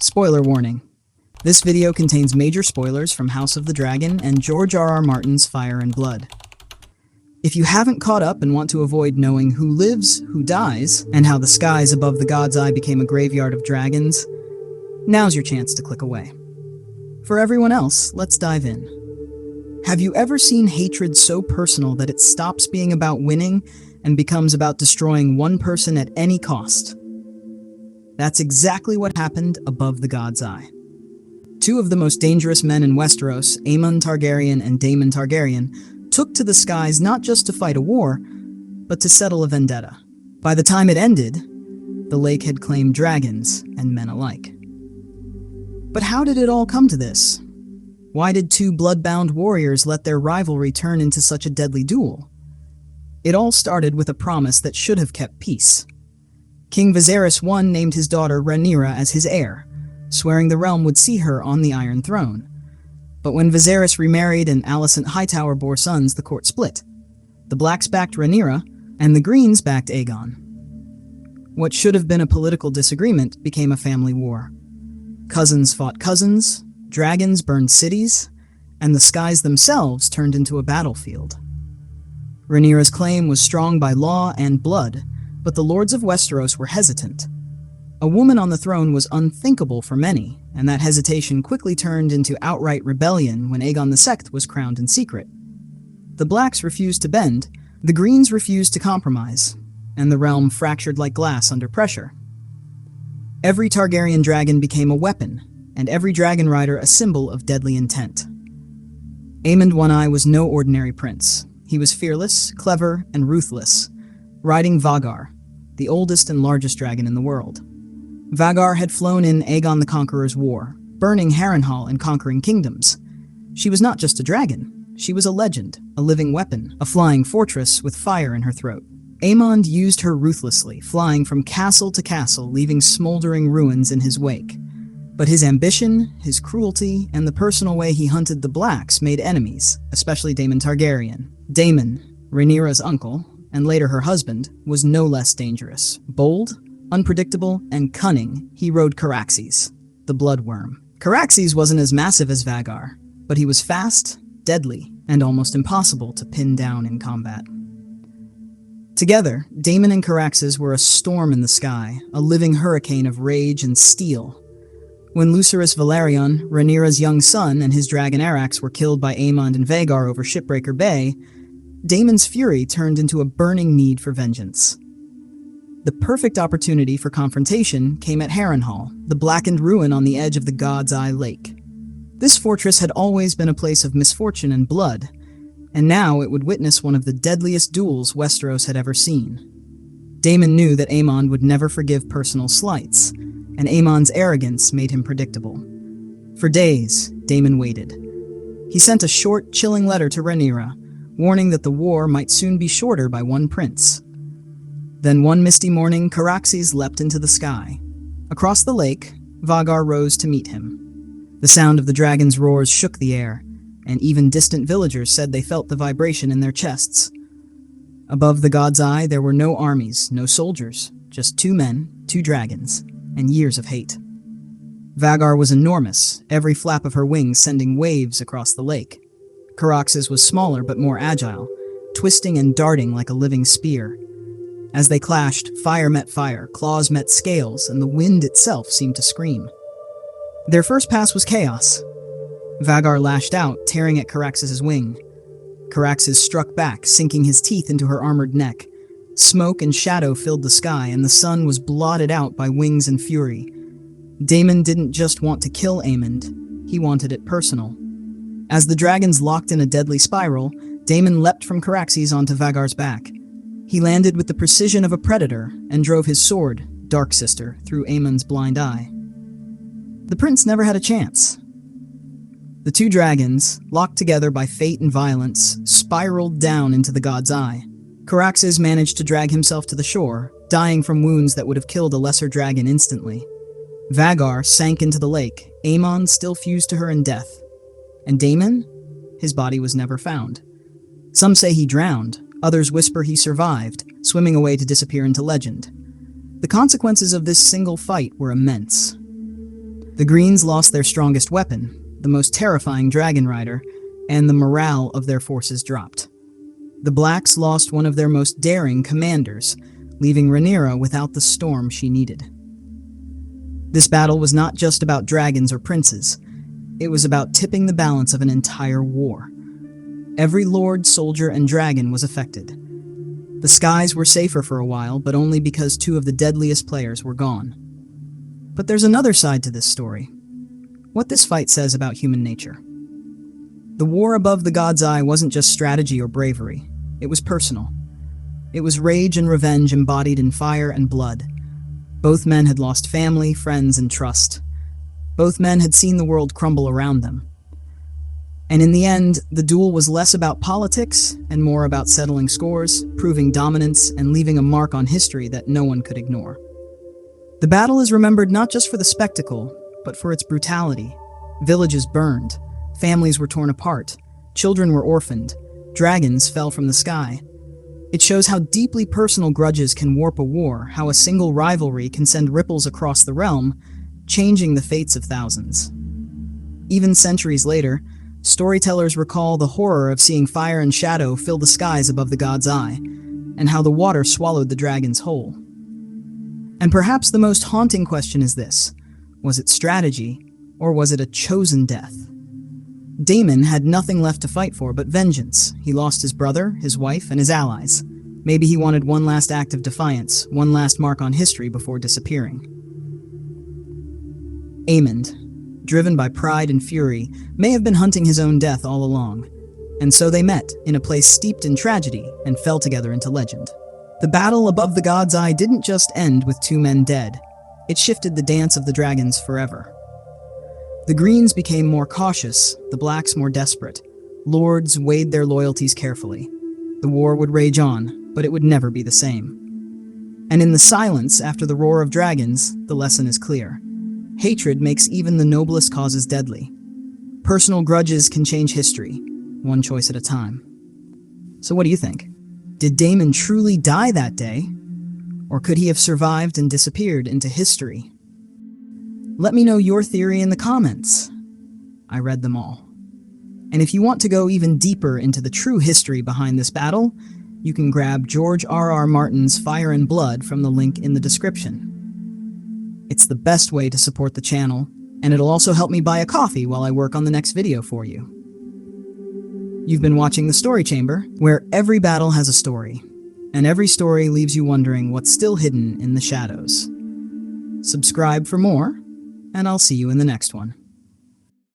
Spoiler warning. This video contains major spoilers from House of the Dragon and George R.R. Martin's Fire and Blood. If you haven't caught up and want to avoid knowing who lives, who dies, and how the skies above the God's Eye became a graveyard of dragons, now's your chance to click away. For everyone else, let's dive in. Have you ever seen hatred so personal that it stops being about winning and becomes about destroying one person at any cost? That's exactly what happened above the God's Eye. Two of the most dangerous men in Westeros, Aemond Targaryen and Daemon Targaryen, took to the skies not just to fight a war, but to settle a vendetta. By the time it ended, the lake had claimed dragons and men alike. But how did it all come to this? Why did two blood-bound warriors let their rivalry turn into such a deadly duel? It all started with a promise that should have kept peace. King Viserys I named his daughter Rhaenyra as his heir, swearing the realm would see her on the Iron Throne. But when Viserys remarried and Alicent Hightower bore sons, the court split. The Blacks backed Rhaenyra, and the Greens backed Aegon. What should have been a political disagreement became a family war. Cousins fought cousins, dragons burned cities, and the skies themselves turned into a battlefield. Rhaenyra's claim was strong by law and blood, but the lords of Westeros were hesitant. A woman on the throne was unthinkable for many, and that hesitation quickly turned into outright rebellion when Aegon II was crowned in secret. The Blacks refused to bend, the Greens refused to compromise, and the realm fractured like glass under pressure. Every Targaryen dragon became a weapon, and every dragon rider a symbol of deadly intent. Aemond One-Eye was no ordinary prince. He was fearless, clever, and ruthless, riding Vhagar, the oldest and largest dragon in the world. Vhagar had flown in Aegon the Conqueror's war, burning Harrenhal and conquering kingdoms. She was not just a dragon, she was a legend, a living weapon, a flying fortress with fire in her throat. Aemond used her ruthlessly, flying from castle to castle, leaving smoldering ruins in his wake. But his ambition, his cruelty, and the personal way he hunted the Blacks made enemies, especially Daemon Targaryen. Daemon, Rhaenyra's uncle, and later her husband, was no less dangerous. Bold, unpredictable, and cunning, he rode Caraxes, the Blood Wyrm. Caraxes wasn't as massive as Vhagar, but he was fast, deadly, and almost impossible to pin down in combat. Together, Daemon and Caraxes were a storm in the sky, a living hurricane of rage and steel. When Lucerys Velaryon, Rhaenyra's young son, and his dragon Arrax were killed by Aemond and Vhagar over Shipbreaker Bay, Daemon's fury turned into a burning need for vengeance. The perfect opportunity for confrontation came at Harrenhal, the blackened ruin on the edge of the God's Eye Lake. This fortress had always been a place of misfortune and blood, and now it would witness one of the deadliest duels Westeros had ever seen. Daemon knew that Aemond would never forgive personal slights, and Aemond's arrogance made him predictable. For days, Daemon waited. He sent a short, chilling letter to Rhaenyra, warning that the war might soon be shorter by one prince. Then one misty morning, Caraxes leapt into the sky. Across the lake, Vhagar rose to meet him. The sound of the dragon's roars shook the air, and even distant villagers said they felt the vibration in their chests. Above the God's Eye, there were no armies, no soldiers, just two men, two dragons, and years of hate. Vhagar was enormous, every flap of her wings sending waves across the lake. Caraxes was smaller but more agile, twisting and darting like a living spear. As they clashed, fire met fire, claws met scales, and the wind itself seemed to scream. Their first pass was chaos. Vhagar lashed out, tearing at Caraxes' wing. Caraxes struck back, sinking his teeth into her armored neck. Smoke and shadow filled the sky, and the sun was blotted out by wings and fury. Daemon didn't just want to kill Aemond, he wanted it personal. As the dragons locked in a deadly spiral, Daemon leapt from Caraxes onto Vhagar's back. He landed with the precision of a predator and drove his sword, Darksister, through Aemond's blind eye. The prince never had a chance. The two dragons, locked together by fate and violence, spiraled down into the God's Eye. Caraxes managed to drag himself to the shore, dying from wounds that would have killed a lesser dragon instantly. Vhagar sank into the lake, Aemond still fused to her in death. And Daemon? His body was never found. Some say he drowned, others whisper he survived, swimming away to disappear into legend. The consequences of this single fight were immense. The Greens lost their strongest weapon, the most terrifying dragon rider, and the morale of their forces dropped. The Blacks lost one of their most daring commanders, leaving Rhaenyra without the storm she needed. This battle was not just about dragons or princes. It was about tipping the balance of an entire war. Every lord, soldier, and dragon was affected. The skies were safer for a while, but only because two of the deadliest players were gone. But there's another side to this story. What this fight says about human nature. The war above the God's Eye wasn't just strategy or bravery. It was personal. It was rage and revenge embodied in fire and blood. Both men had lost family, friends, and trust. Both men had seen the world crumble around them. And in the end, the duel was less about politics and more about settling scores, proving dominance, and leaving a mark on history that no one could ignore. The battle is remembered not just for the spectacle, but for its brutality. Villages burned, families were torn apart, children were orphaned, dragons fell from the sky. It shows how deeply personal grudges can warp a war, how a single rivalry can send ripples across the realm, changing the fates of thousands. Even centuries later, storytellers recall the horror of seeing fire and shadow fill the skies above the God's Eye, and how the water swallowed the dragons whole. And perhaps the most haunting question is this: was it strategy, or was it a chosen death? Daemon had nothing left to fight for but vengeance. He lost his brother, his wife, and his allies. Maybe he wanted one last act of defiance, one last mark on history before disappearing. Aemond, driven by pride and fury, may have been hunting his own death all along. And so they met, in a place steeped in tragedy, and fell together into legend. The battle above the God's Eye didn't just end with two men dead. It shifted the dance of the dragons forever. The Greens became more cautious, the Blacks more desperate. Lords weighed their loyalties carefully. The war would rage on, but it would never be the same. And in the silence after the roar of dragons, the lesson is clear. Hatred makes even the noblest causes deadly. Personal grudges can change history, one choice at a time. So what do you think? Did Daemon truly die that day? Or could he have survived and disappeared into history? Let me know your theory in the comments. I read them all. And if you want to go even deeper into the true history behind this battle, you can grab George R.R. Martin's Fire and Blood from the link in the description. It's the best way to support the channel, and it'll also help me buy a coffee while I work on the next video for you. You've been watching The Story Chamber, where every battle has a story, and every story leaves you wondering what's still hidden in the shadows. Subscribe for more, and I'll see you in the next one.